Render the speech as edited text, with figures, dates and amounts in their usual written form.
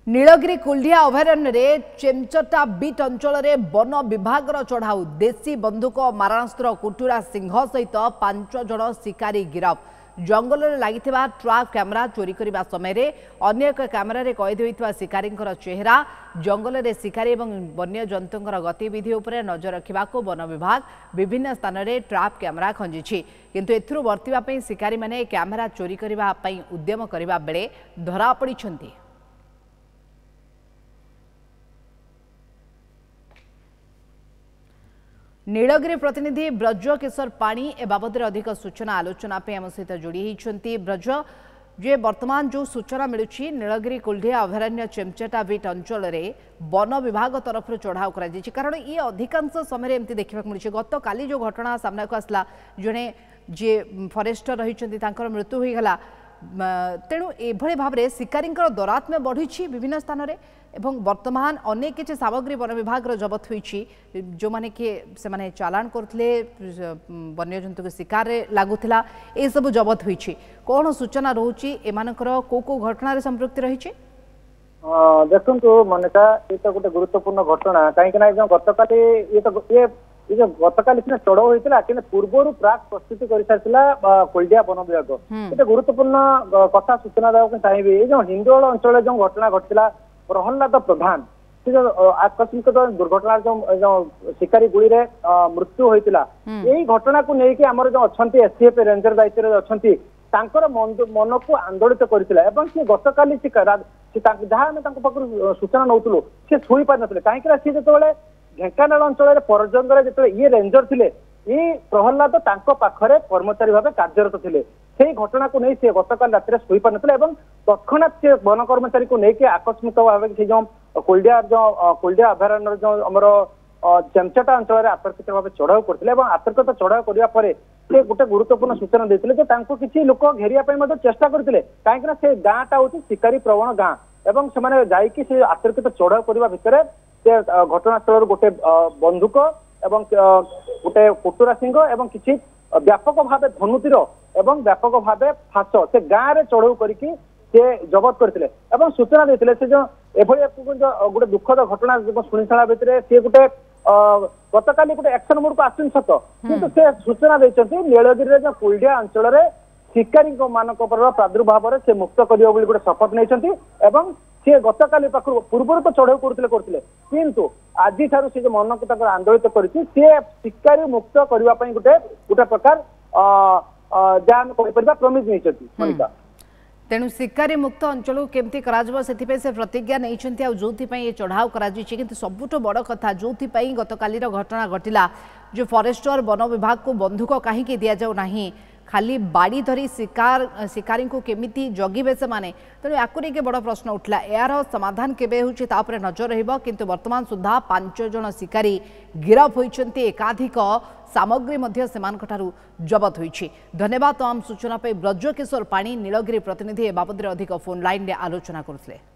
नीलगिरी कुल्डिया अभयारण्य रे चेमचटा बीट अंचल रे वन विभाग चढ़ाऊ देशी बंदूक मारणास्त्र कुटुरा सिंह सहित 5 जन शिकारी गिरफ जंगल में लगी ट्रैप कैमेरा चोरी करने समय अन्य एक कैमेरा कैद होता शिकारी चेहरा जंगल में शिकारी और वन्य जंतु गतिविधि उपर नजर रखा वन विभाग विभिन्न स्थान में ट्रैप कैमेरा खंजी किंतु एथुरु वर्तिबा शिकारी माने कैमेरा चोरी करने उद्यम करने बेले धरा पड़ी। नीलगिरी प्रतिनिधि ब्रज किशोर पाणी ए बाबद अधिक सूचना आलोचना आम सहित जोड़ी होती। ब्रज जे वर्तमान जो सूचना मिलूँ नीलगिरी कुल्डिया अभयारण्य चेमचटा बीट अंचल में वन विभाग तरफ चढ़ाऊ कर कारण ये अधिकांश समय एमती देखा मिली गत काली जो घटना सामना को आसला जड़े जे फरेस्टर रही मृत्यु होगा तेणु एभली भाव में शिकारी दौरात्म्य बढ़ी विभिन्न स्थान में एवं वर्तमान अनेक किसी सामग्री वन विभाग जबत होती जो माने कि से माने चालान करते वन्यजंतु के शिकार लगुला ये सब जबत होती कौन सूचना रोचे एमानकर को घटना संपृक्ति रही देखो मनिका ये तो गोटे गुरुत्वपूर्ण घटना कहीं गतकाली ये जो गतकाली सीना चढ़ऊ होता कि पूर्वर प्राक प्रस्तुति कर सारी कुल्डिया वन विभाग गोटे गुरुत्वपूर्ण कथा सूचना देवाक चाहिए ये जो हिंदोल अंचल जो घटना घटला प्रहलाद प्रधान से जो आकस्मिक दुर्घटना जो शिकारी गुड़ी रे मृत्यु होता यही घटना को लेकिन आम जो अच्छा एसटीएफ रेंजर दायित्व अच्छा मन को आंदोलित करते गतकाली जहाँ आम सूचना नौलु सी छुई पार ना कहीं सी जो ढेंकानाल अंचल परजंगल जो ये रेंजर थे ये प्रहलाद पाखरे कर्मचारी भाव कार्यरत थे से घटना को नहीं गतकाल रात शोई पार ना तत्क्षणात से वन कर्मचारी को लेकिन आकस्मिक भाव से जो कुल्डिया अभयारण्य जो आमर चेमचटा अंचल में आतर्कित भाव चढ़ाऊ करते आतर्कित चढ़ाऊ करने से गोटे गुरुत्वपूर्ण सूचना देते किसी लोक घेरिया चेष्टा करते कहीं से गाँटा हूँ शिकारी प्रवण गाँ एवं से आतर्कित चढ़ाऊ करने भितर से घटनास्थल गोटे बंदूक एवं गोटे कुटुरा सिंह एवं किसी व्यापक भाव धनुतीर एवं व्यापक भाव फास से गाँव में चढ़ऊ करके जबत करते सूचना देते से जो गोटे दुखद घटना शुणी सारा भितर सी गोटे गतकाली गोटे एक्शन मोड को आसन सत किंतु से सूचना देते नीलगिरी जो कुल्डिया अंचल में शिकारी मान प्रादुर्भाव से मुक्त कर गोटे शपथ नहीं सी गतकाली पूर्व तो चढ़ऊ करते किंतु आज ठार से मन को आंदोलित कर शिकारी मुक्त करने गोटे गोटे प्रकार जहाँ प्रमिज नहीं तेणु शिकारी मुक्त अंचल केमती से प्रतिज्ञा नहीं जो ये चढ़ाऊ कर सबुठ बड़ कथा जो गतकाली घटना घटला जो फॉरेस्टर वन विभाग को बंधुक कहीं दि जाऊ ना खाली बाड़ी धरी शिकारी को केमिति जगिबे से माने तेणु या बड़ प्रश्न उठला यार समाधान केबे होछि ता उपरे नजर रहिबो किंतु वर्तमान सुधा 5 जन शिकारी गिरफ होइछन्ति एकाधिक सामग्री मध्य सेमानकठारु जबत होइछि। धन्यवाद तमाम सूचना पे ब्रज किशोर पाणी नीलगिरी प्रतिनिधि ए बाबद अधिक फोन लाइन रे आलोचना करथले।